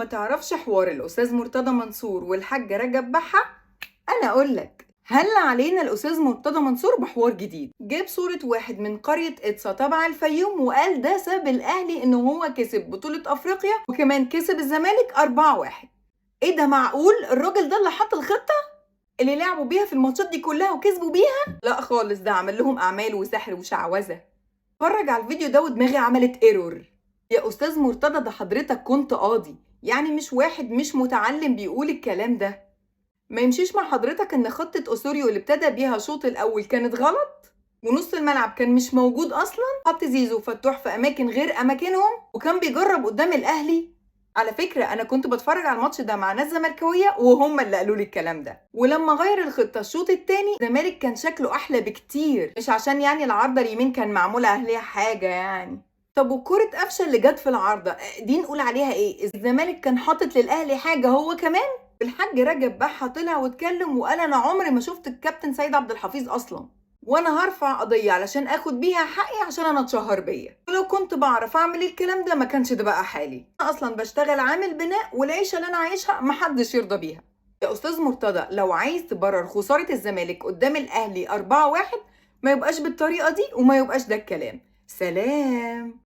ما تعرفش حوار الأستاذ مرتضى منصور والحاج رجب بحة، أنا أقولك هل علينا الأستاذ مرتضى منصور بحوار جديد. جاب صورة واحد من قرية إدسا تبع الفيوم وقال ده ساب الأهلي إنه هو كسب بطولة أفريقيا وكمان كسب الزمالك 4-1. إيه ده معقول؟ الراجل ده اللي حط الخطة اللي لعبوا بيها في الماتشات دي كلها وكسبوا بيها؟ لا خالص، ده عمل لهم أعمال وسحر وشعوذة. اتفرج على الفيديو ده ودماغي عملت ايرور. يا أستاذ مرتضى ده حضرتك كنت قاضي، يعني مش واحد مش متعلم بيقول الكلام ده. ما يمشيش مع حضرتك ان خطة أسوريو اللي ابتدى بيها الشوط الأول كانت غلط، ونص الملعب كان مش موجود أصلا، حط زيزو وفتوح في أماكن غير أماكنهم وكان بيجرب قدام الأهلي. على فكرة أنا كنت بتفرج على الماتش ده مع ناس زملكاوية وهم اللي قالوا لي الكلام ده. ولما غير الخطة الشوط التاني الزمالك كان شكله أحلى بكتير، مش عشان يعني العارضة اليمين كان معمولة عليها حاجة يعني. طب وكرة قفشة اللي جت في العارضة دي نقول عليها ايه؟ الزمالك كان حاطط للأهلي حاجة هو كمان؟ الحاج رجب بحة طلع واتكلم وقال أنا عمري ما شفت الكابتن سيد عبد الحفيظ أصلا، وانا هرفع قضية علشان اخد بيها حقي عشان انا اتشهر بيا، ولو كنت بعرف اعمل الكلام ده ما كانش ده بقى حالي. انا اصلا بشتغل عامل بناء والعيشة اللي انا عايشها محدش يرضى بيها. يا استاذ مرتضى لو عايز تبرر خسارة الزمالك قدام الاهلي 4-1 ما يبقاش بالطريقة دي وما يبقاش ده الكلام. سلام.